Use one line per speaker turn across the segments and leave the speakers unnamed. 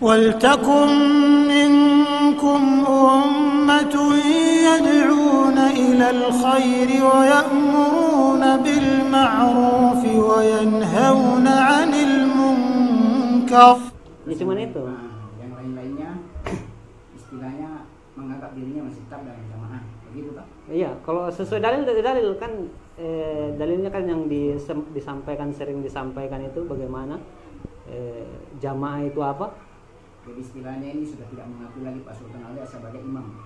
وَلْتَكُنْ مِنْكُمْ أُمَّةٌ يَدْعُونَ إِلَى الْخَيْرِ وَيَأْمُرُونَ بِالْمَعْرُوفِ وَيَنْهَوْنَ عَنِ الْمُنْكَرِ.
Ya cuman itu.
Yang lain-lainnya istilahnya menganggap dirinya masih tetap dalam jamaah, begitu Pak?
Iya, kalau sesuai dalil kan dalilnya kan yang sering disampaikan itu bagaimana jamaah itu apa?
Jadi istilahnya ini sudah tidak mengakui lagi Pak Sultan Aulia sebagai imam.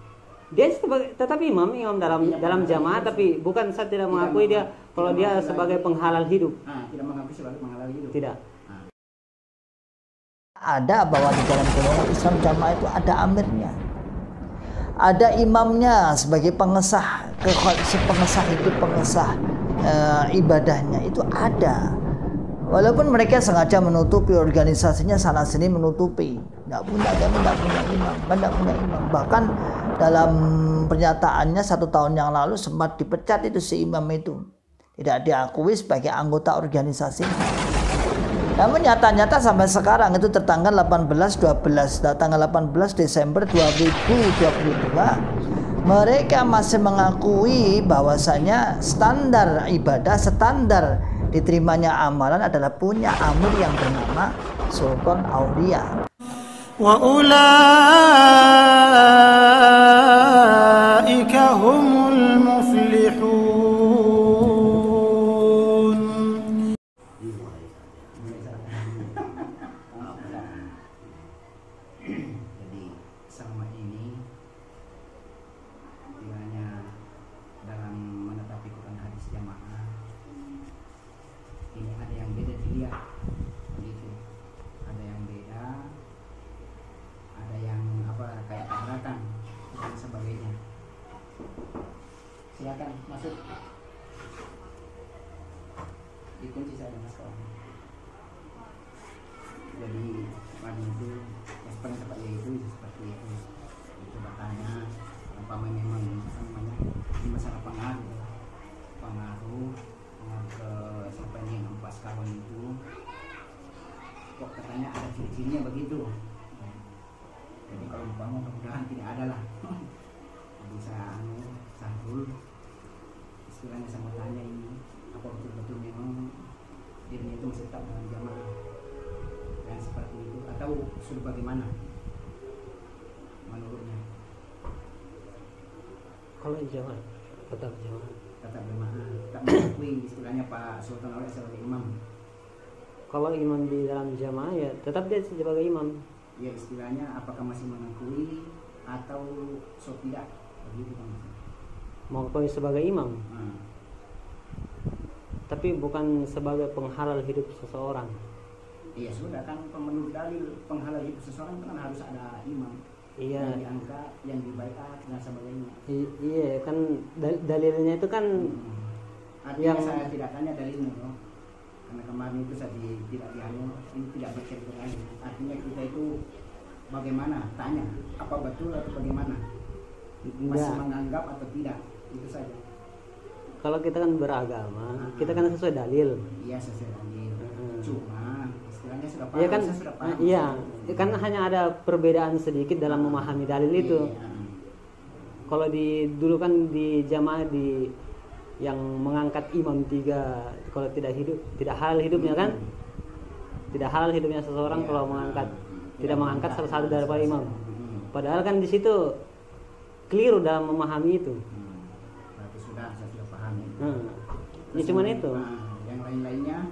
Dia tetap imam dalam jamaah, tapi bukan saya tidak mengakui dia kalau dia sebagai penghalal hidup.
Tidak mengakui sebagai penghalal hidup.
Tidak.
Ada bahwa di dalam golongan Islam jamaah itu ada amirnya, ada imamnya sebagai pengesah hidup, pengesah ibadahnya itu ada. Walaupun mereka sengaja menutupi organisasinya, sana sini menutupi, tidak punya imam. Bahkan dalam pernyataannya 1 tahun yang lalu sempat dipecat itu si imam itu, tidak diakui sebagai anggota organisasi. Namun nyata-nyata sampai sekarang itu tertanggal 18 Desember 2022 mereka masih mengakui bahwasanya standar ibadah, standar diterimanya amalan adalah punya amir yang bernama Sultan Aulia.
Wa ulaika humul muflihun.
Jadi selama ini kiranya dalam menetapi Quran hadis jamaah ini ada yang beda dilihat, begitu. Ada yang beda, ada yang kayak tabrakan dan sebagainya. Silakan masuk. Dikunci saya Mas kawan. Jadi kemarin itu seperti seperti itu. Coba tanya umpamanya memang ini masalah pengaruh ke siapa yang empas kawan itu, kok katanya ada ciri-cirinya begitu. Jadi kalau umpama mudah-mudahan tidak ada lah. Jadi saya Sahrul istilahnya sama tanya ini apa betul-betul memang dirinya itu masih tetap dalam jamaah dan seperti itu atau sudah bagaimana menurutnya?
Kalau jamaah tetap jamaah.
Tetap jamaah, tak mengakui istilahnya Pak Sultan Aulia sebagai imam.
Kalau imam di dalam jamaah ya tetap dia sebagai imam.
Ya istilahnya apakah masih mengakui atau tidak begitu Pak?
Mengakui sebagai imam. Tapi bukan sebagai penghalal hidup seseorang.
Iya sudah kan menurut dalil penghalal hidup seseorang kan harus ada imam.
Iya.
Yang diangkat, yang dibaiat dan sebagainya.
Iya kan dalilnya itu kan
Artinya yang saya tidak tanya dalilnya loh. Karena kemarin itu saya tidak dianu, ini tidak bercerita lagi. Artinya kita itu bagaimana? Tanya apa betul atau bagaimana? Masih menganggap atau tidak? Itu saja.
Kalau kita kan beragama, kita kan sesuai dalil.
Iya sesuai dalil. Cuma istilahnya sudah paham.
Iya kan?
Sudah paham.
Iya. Kan hanya ada perbedaan sedikit dalam memahami dalil itu. Kalau dulu kan di jamaah yang mengangkat imam 3, kalau tidak halal hidupnya kan? Tidak halal hidupnya seseorang kalau tidak mengangkat salah satu daripada imam. Padahal kan di situ keliru dalam memahami itu.
Berarti saya sudah paham ya.
Ya cuman itu.
Yang lain-lainnya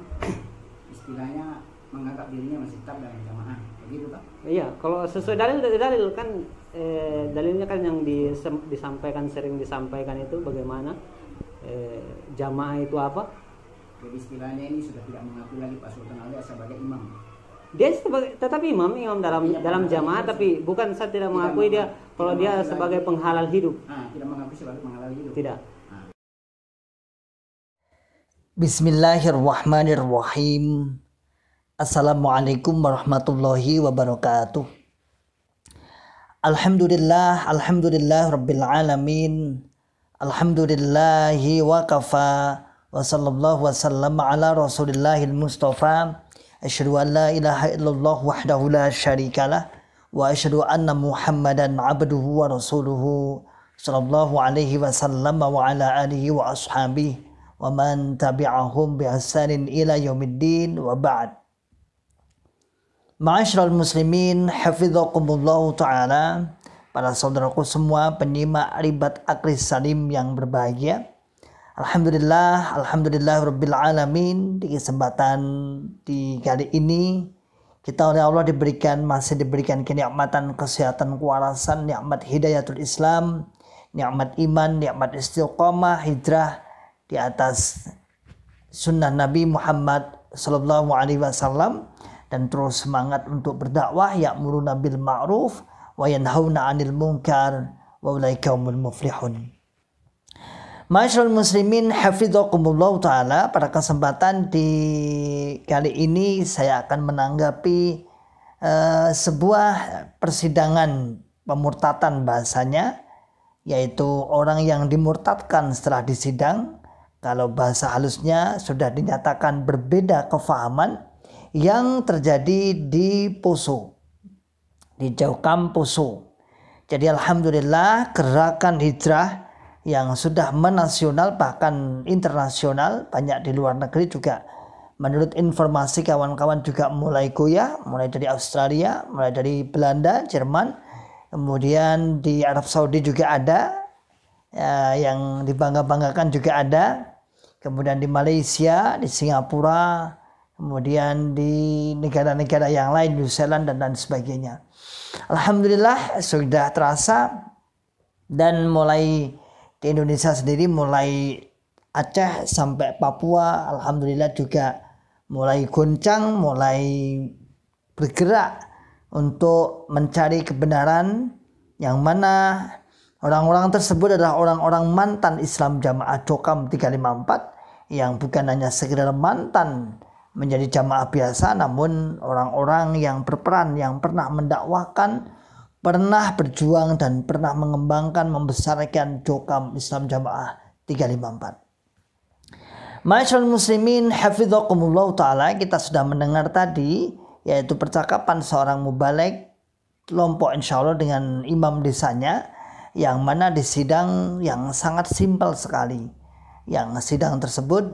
istilahnya menganggap dirinya masih tetap dalam jamaah, begitu Pak? Iya,
kalau sesuai dalil kan dalilnya kan yang sering disampaikan itu bagaimana jamaah itu apa?
Jadi istilahnya ini sudah tidak mengakui lagi Pak Sultan Aulia sebagai imam.
Dia tetap imam dalam jamaah, tapi bukan saya tidak mengakui dia kalau dia sebagai penghalal hidup.
Tidak mengakui sebagai penghalal hidup.
Tidak.
Bismillahirrahmanirrahim. Assalamualaikum warahmatullahi wabarakatuh. Alhamdulillah rabbil alamin. Alhamdulillahi wa kafa wa sallallahu wa sallam ala rasulillahil mustafa. Asyhadu an la ilaha illallah wahdahu la syarikalah wa asyhadu anna Muhammadan abduhu wa rasuluhu sallallahu alaihi wasallam wa ala alihi wa ashabihi wa man tabi'ahum bi ihsanin ila yaumiddin wa ba'd. Ma'asyiral muslimin hafizakumullah taala, para saudaraku semua penyimak Ribat Akris Salim yang berbahagia. Alhamdulillah rabbil alamin, di kesempatan di kali ini kita oleh Allah masih diberikan kenikmatan, kesehatan, kewarasan, nikmat hidayatul Islam, nikmat iman, nikmat istiqomah, hijrah di atas sunnah Nabi Muhammad sallallahu alaihi wasallam, dan terus semangat untuk berdakwah, ya'muruna bil ma'ruf wa yanhauna 'anil munkar wa ulaika humul muflihun. Ma'asyiral muslimin hafizakumullah taala, pada kesempatan di kali ini saya akan menanggapi sebuah persidangan pemurtatan bahasanya, yaitu orang yang dimurtadkan setelah disidang. Kalau bahasa halusnya sudah dinyatakan berbeda kefahaman yang terjadi di Poso, di Jokam Poso. Jadi alhamdulillah gerakan hijrah yang sudah menasional bahkan internasional, banyak di luar negeri juga, menurut informasi kawan-kawan juga mulai goyah, mulai dari Australia, mulai dari Belanda, Jerman, kemudian di Arab Saudi juga ada, yang dibangga-banggakan juga ada, kemudian di Malaysia, di Singapura, kemudian di negara-negara yang lain, New Zealand dan sebagainya. Alhamdulillah sudah terasa, dan mulai di Indonesia sendiri, mulai Aceh sampai Papua, alhamdulillah juga mulai goncang, mulai bergerak untuk mencari kebenaran, yang mana orang-orang tersebut adalah orang-orang mantan Islam Jamaah Jokam 354, yang bukan hanya sekedar mantan menjadi jamaah biasa, namun orang-orang yang berperan, yang pernah mendakwakan, pernah berjuang, dan pernah mengembangkan, membesarkan Jokam Islam Jamaah 354. Ma'asyiral muslimin hafizakumullah taala, kita sudah mendengar tadi yaitu percakapan seorang mubaligh kelompok insyaallah dengan imam desanya, yang mana di sidang yang sangat simpel sekali. Yang sidang tersebut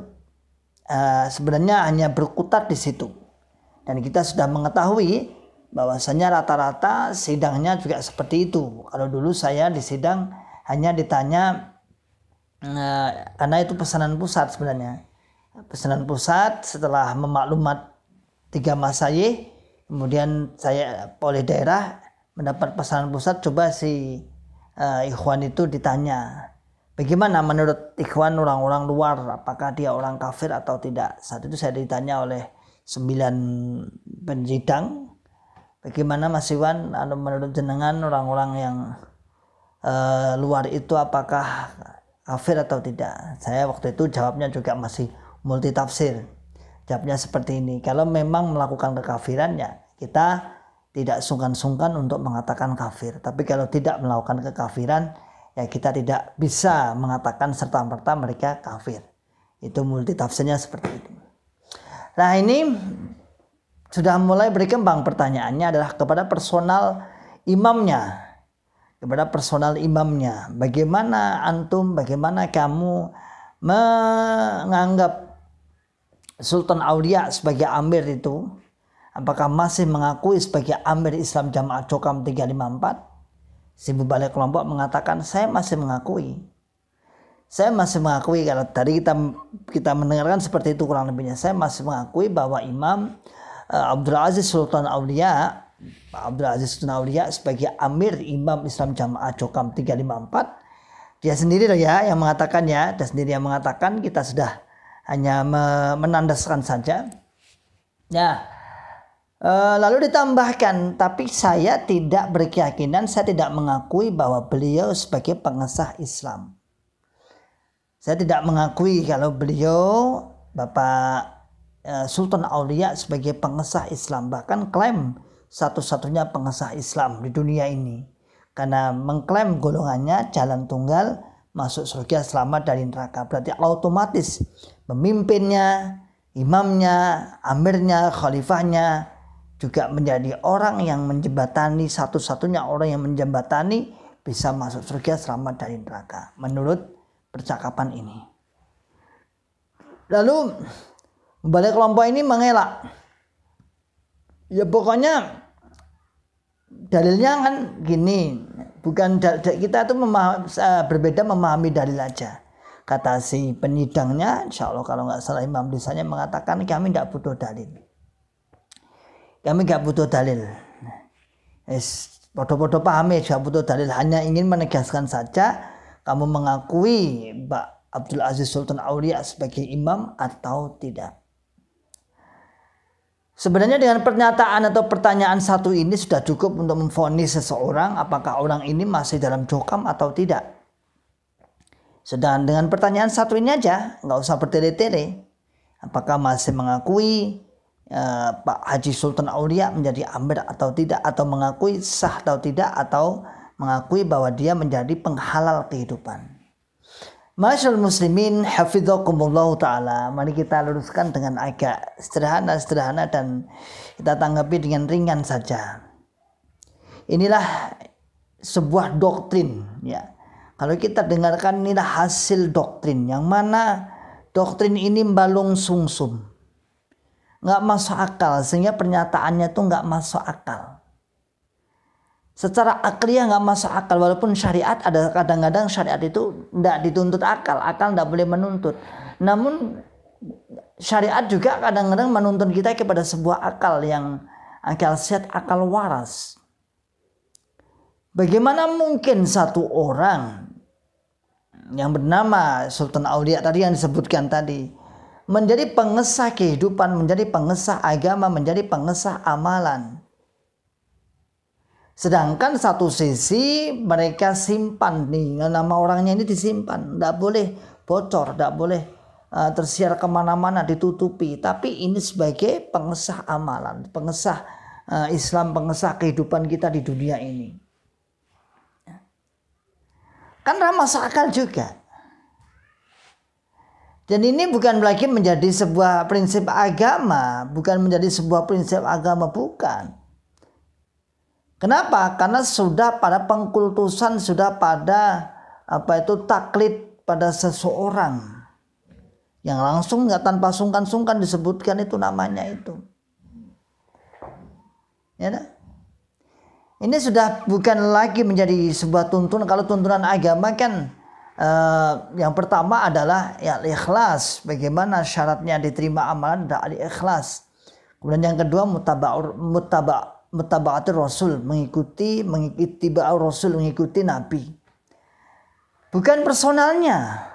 sebenarnya hanya berkutat di situ, dan kita sudah mengetahui bahwasanya rata-rata sidangnya juga seperti itu. Kalau dulu saya di sidang hanya ditanya, karena itu pesanan pusat sebenarnya. Pesanan pusat setelah memaklumat 3 masayih, kemudian saya oleh daerah mendapat pesanan pusat, coba si ikhwan itu ditanya, bagaimana menurut ikhwan orang-orang luar, apakah dia orang kafir atau tidak. Saat itu saya ditanya oleh 9 penjidang, bagaimana Mas Iwan, menurut jenengan orang-orang yang luar itu apakah kafir atau tidak? Saya waktu itu jawabnya juga masih multitafsir. Jawabnya seperti ini, kalau memang melakukan kekafiran ya kita tidak sungkan-sungkan untuk mengatakan kafir. Tapi kalau tidak melakukan kekafiran ya kita tidak bisa mengatakan serta-merta mereka kafir. Itu multitafsirnya seperti itu. Nah ini sudah mulai berkembang, pertanyaannya adalah kepada personal imamnya. Bagaimana antum, bagaimana kamu menganggap Sultan Aulia sebagai amir itu? Apakah masih mengakui sebagai amir Islam Jamaah Jokam 354? Si mubaligh kelompok mengatakan, saya masih mengakui. Kalau tadi kita mendengarkan seperti itu kurang lebihnya. Saya masih mengakui bahwa Imam Abdul Aziz Sultan Aulia sebagai amir Imam Islam Jamaah Jokam 354, dia sendiri loh ya yang mengatakannya, kita sudah hanya menandaskan saja. Ya, lalu ditambahkan, tapi saya tidak berkeyakinan, saya tidak mengakui bahwa beliau sebagai pengesah Islam. Saya tidak mengakui kalau beliau Bapak Sultan Aulia sebagai pengesah Islam, bahkan klaim satu-satunya pengesah Islam di dunia ini, karena mengklaim golongannya jalan tunggal masuk surga selamat dari neraka. Berarti otomatis pemimpinnya, imamnya, amirnya, khalifahnya juga menjadi orang yang menjembatani, satu-satunya orang yang menjembatani bisa masuk surga selamat dari neraka menurut percakapan ini. Lalu balik kelompok ini mengelak, ya pokoknya dalilnya kan gini, bukan kita tuh berbeda memahami dalil aja. Kata si penyidangnya, insya Allah kalau nggak salah imam desanya mengatakan kami nggak butuh dalil. Kami nggak butuh dalil. Podo-podo pahami nggak butuh dalil, hanya ingin menegaskan saja kamu mengakui Mbak Abdul Aziz Sultan Aulia sebagai imam atau tidak. Sebenarnya dengan pernyataan atau pertanyaan satu ini sudah cukup untuk memvonis seseorang apakah orang ini masih dalam dokam atau tidak. Sedangkan dengan pertanyaan satu ini aja, nggak usah bertele-tele. Apakah masih mengakui Pak Haji Sultan Aulia menjadi amir atau tidak, atau mengakui sah atau tidak, atau mengakui bahwa dia menjadi penghalal kehidupan. Masyaallah muslimin hafizakumullah ta'ala. Mari kita luruskan dengan agak sederhana dan kita tanggapi dengan ringan saja. Inilah sebuah doktrin ya. Kalau kita dengarkan inilah hasil doktrin, yang mana doktrin ini balung sungsum, nggak masuk akal, sehingga pernyataannya tuh nggak masuk akal. Secara akliyah nggak masuk akal, walaupun syariat ada kadang-kadang syariat itu nggak dituntut akal nggak boleh menuntut. Namun syariat juga kadang-kadang menuntun kita kepada sebuah akal yang akal sehat, akal waras. Bagaimana mungkin satu orang yang bernama Sultan Aulia tadi yang disebutkan tadi menjadi pengesah kehidupan, menjadi pengesah agama, menjadi pengesah amalan, sedangkan satu sisi mereka simpan nih, nama orangnya ini disimpan, tidak boleh bocor, tidak boleh tersiar kemana-mana, ditutupi, tapi ini sebagai pengesah amalan, pengesah Islam, pengesah kehidupan kita di dunia ini. Kan masuk akal juga. Dan ini bukan lagi menjadi sebuah prinsip agama, bukan menjadi sebuah prinsip agama, bukan. Kenapa? Karena sudah pada pengkultusan, sudah pada taklid pada seseorang yang langsung nggak tanpa sungkan-sungkan disebutkan itu namanya itu. Ya, nah? Ini sudah bukan lagi menjadi sebuah tuntunan. Kalau tuntunan agama kan yang pertama adalah ya ikhlas. Bagaimana syaratnya diterima amalan adalah ikhlas. Kemudian yang kedua mutaba'atul Rasul, mengikuti Rasul, mengikuti Nabi. Bukan personalnya.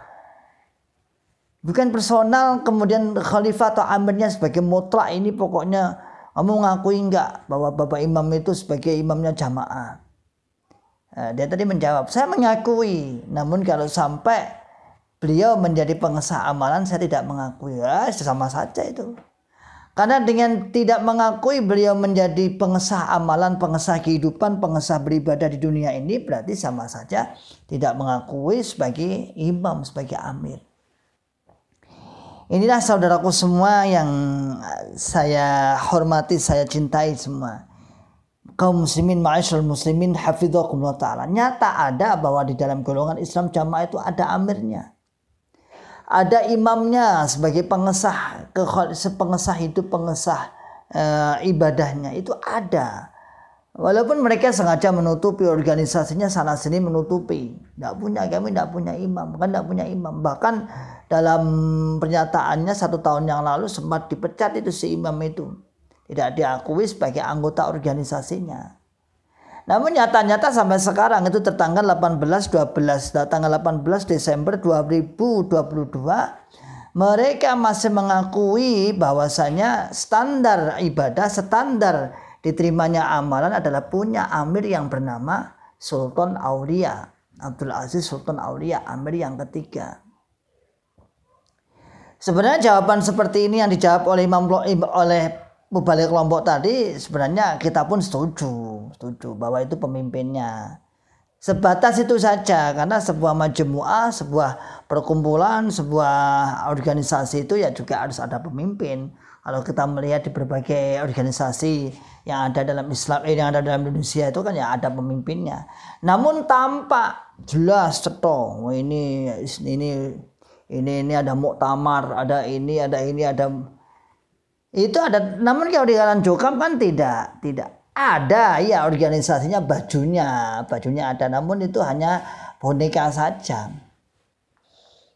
Bukan personal kemudian khalifah atau amirnya sebagai mutlak, ini pokoknya kamu ngakui enggak bahwa Bapak Imam itu sebagai imamnya jamaah? Dia tadi menjawab, saya mengakui. Namun kalau sampai beliau menjadi pengesah amalan, saya tidak mengakui. Ya, sama saja itu. Karena dengan tidak mengakui beliau menjadi pengesah amalan, pengesah kehidupan, pengesah beribadah di dunia ini, berarti sama saja tidak mengakui sebagai imam, sebagai amir. Inilah saudaraku semua yang saya hormati, saya cintai semua. Kaum muslimin, ma'asyarul muslimin, hafizakumullah ta'ala. Nyata ada bahwa di dalam golongan Islam jamaah itu ada amirnya. Ada imamnya sebagai pengesah hidup, pengesah ibadahnya. Itu ada. Walaupun mereka sengaja menutupi organisasinya, sana sini menutupi. Kami tidak punya imam. Bahkan dalam pernyataannya 1 tahun yang lalu sempat dipecat itu si imam itu. Tidak diakui sebagai anggota organisasinya. Namun nyata-nyata sampai sekarang itu tertanggal 18 Desember 2022 mereka masih mengakui bahwasanya standar ibadah, standar diterimanya amalan adalah punya amir yang bernama Sultan Aulia, Abdul Aziz Sultan Aulia, amir yang ketiga. Sebenarnya jawaban seperti ini yang dijawab oleh Mubalik kelompok tadi, sebenarnya kita pun setuju bahwa itu pemimpinnya. Sebatas itu saja, karena sebuah majmu'ah, sebuah perkumpulan, sebuah organisasi itu ya juga harus ada pemimpin. Kalau kita melihat di berbagai organisasi yang ada dalam Islam, yang ada dalam Indonesia itu kan ya ada pemimpinnya. Namun tampak jelas ceto, ini ada muktamar, ada ini, ada itu ada. Namun kalau di kalangan Jokam kan tidak ada ya organisasinya, bajunya ada, namun itu hanya boneka saja.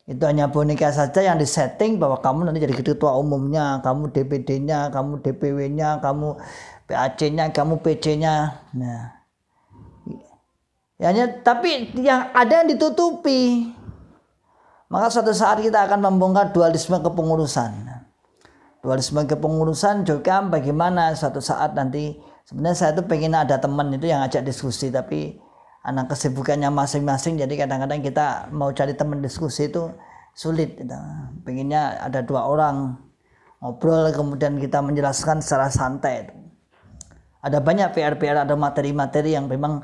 Itu hanya boneka saja yang disetting bahwa kamu nanti jadi ketua umumnya, kamu DPD-nya, kamu DPW-nya, kamu PAC-nya, kamu PC-nya. Nah, hanya tapi yang ada yang ditutupi. Maka suatu saat kita akan membongkar dualisme kepengurusan. Dualisme kepengurusan juga bagaimana suatu saat nanti. Sebenarnya saya tuh pengen ada teman itu yang ajak diskusi, tapi anak kesibukannya masing-masing, jadi kadang-kadang kita mau cari teman diskusi itu sulit gitu. Pengennya ada 2 orang ngobrol kemudian kita menjelaskan secara santai. Ada banyak PR-PR, ada materi-materi yang memang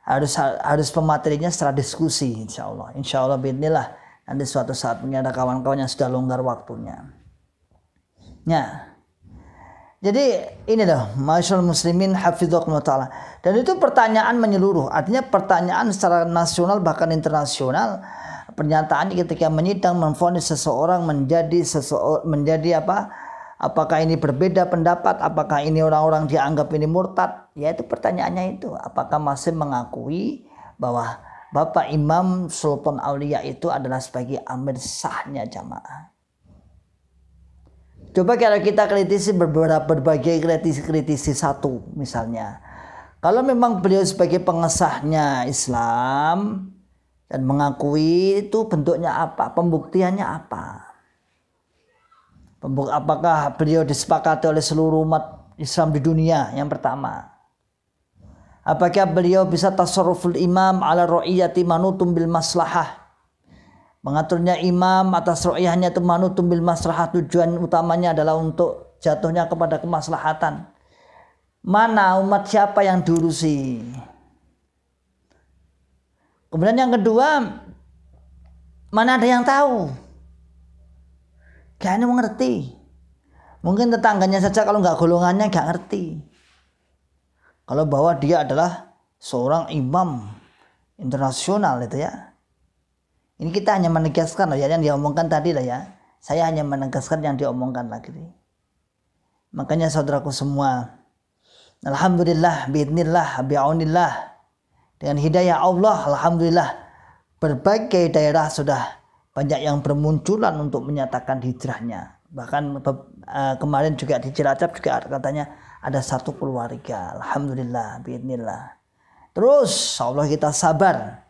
harus pematerinya secara diskusi, insya Allah bismillah. Nanti suatu saat punya ada kawan-kawan yang sudah longgar waktunya. Ya. Jadi ini loh, masyaallah muslimin hafizakumullah ta'ala. Dan itu pertanyaan menyeluruh, artinya pertanyaan secara nasional bahkan internasional. Pernyataan ketika menyidang memvonis seseorang menjadi apa? Apakah ini berbeda pendapat? Apakah ini orang-orang dianggap ini murtad? Ya itu pertanyaannya itu. Apakah masih mengakui bahwa Bapak Imam Sultan Aulia itu adalah sebagai amir sahnya jamaah? Coba kalau kita kritisi berbagai kritisi satu misalnya. Kalau memang beliau sebagai pengesahnya Islam dan mengakui, itu bentuknya apa? Pembuktiannya apa? Apakah beliau disepakati oleh seluruh umat Islam di dunia? Yang pertama. Apakah beliau bisa tasarruful imam ala ra'iyati manutum bil maslahah? Mengaturnya imam atas ro'iyahnya itu manutum bil maslahah, tujuan utamanya adalah untuk jatuhnya kepada kemaslahatan. Mana umat siapa yang diurusi? Kemudian yang kedua, mana ada yang tahu? Gak ada yang mengerti. Mungkin tetangganya saja kalau nggak golongannya nggak ngerti. Kalau bahwa dia adalah seorang imam internasional itu ya. Ini kita hanya menegaskan loh ya, yang diomongkan tadi lah ya. Saya hanya menegaskan yang diomongkan lagi. Makanya saudaraku semua, alhamdulillah, biidznillah, bi'aunillah, dengan hidayah Allah, alhamdulillah, berbagai daerah sudah banyak yang bermunculan untuk menyatakan hijrahnya. Bahkan kemarin juga di Cilacap juga katanya ada 1 keluarga, alhamdulillah, biidznillah. Terus Allah kita sabar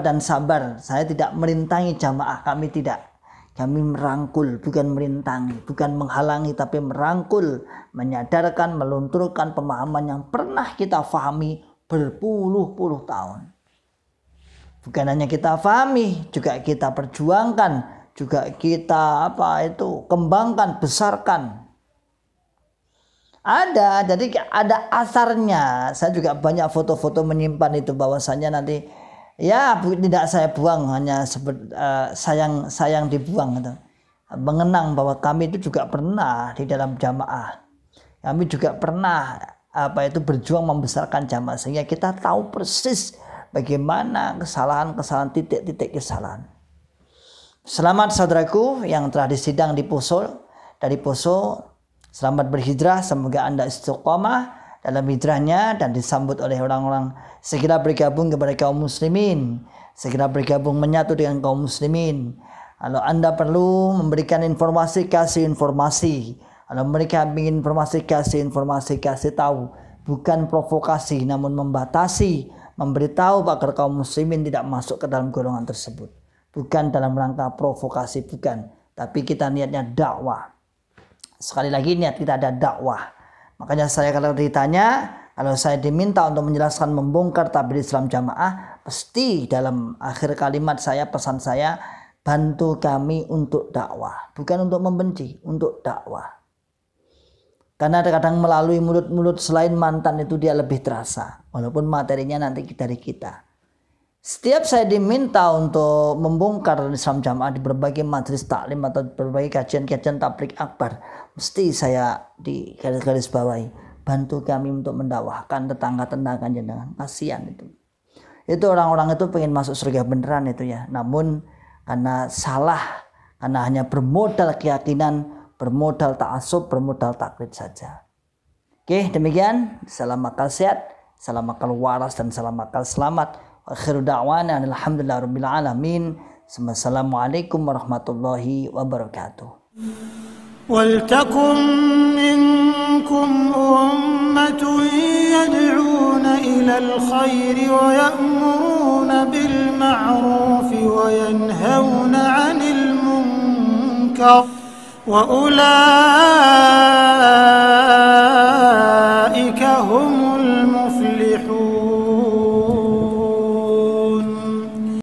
dan sabar. Saya tidak merintangi jamaah, kami tidak. Kami merangkul, bukan merintangi, bukan menghalangi, tapi merangkul, menyadarkan, melunturkan pemahaman yang pernah kita fahami berpuluh-puluh tahun. Bukan hanya kita fahami, juga kita perjuangkan, juga kita kembangkan, besarkan. Jadi ada asarnya. Saya juga banyak foto-foto menyimpan itu, bahwasannya nanti ya tidak saya buang, hanya sayang dibuang gitu. Mengenang bahwa kami itu juga pernah di dalam jamaah. Kami juga pernah berjuang membesarkan jamaah, sehingga kita tahu persis bagaimana kesalahan-kesalahan, titik-titik kesalahan. Selamat saudaraku yang telah disidang di Poso, dari Poso. Selamat berhijrah, semoga Anda istiqomah dalam hijrahnya dan disambut oleh orang-orang. Segera bergabung kepada kaum muslimin, segera bergabung menyatu dengan kaum muslimin. Kalau Anda perlu memberikan informasi, kasih informasi. Kalau mereka ingin informasi, kasih informasi, kasih tahu. Bukan provokasi, namun membatasi, memberitahu agar kaum muslimin tidak masuk ke dalam golongan tersebut. Bukan dalam rangka provokasi, bukan. Tapi kita niatnya dakwah. Sekali lagi, niat kita ada dakwah. Makanya saya kalau ditanya, kalau saya diminta untuk menjelaskan membongkar tabligh Islam jamaah, pasti dalam akhir kalimat saya, pesan saya, bantu kami untuk dakwah. Bukan untuk membenci, untuk dakwah. Karena kadang melalui mulut-mulut selain mantan itu dia lebih terasa. Walaupun materinya nanti dari kita. Setiap saya diminta untuk membongkar Islam jamaah di berbagai majelis taklim atau berbagai kajian-kajian tabligh akbar, mesti saya di garis-garis bawahi, bantu kami untuk mendakwahkan tetangga-tetangga jenengan. Kasihan itu. Itu orang-orang itu pengen masuk surga beneran itu ya. Namun karena salah, karena hanya bermodal keyakinan, bermodal ta'assub, bermodal taklid saja. Oke, demikian. Salam akal sehat, salam akal waras, dan salam akal selamat. Akhiru da'wana alhamdulillahirabbil alamin. Assalamualaikum warahmatullahi wabarakatuh.
ولتكن منكم أمة يدعون إلى الخير ويأمرون بالمعروف وينهون عن المنكر وأولئك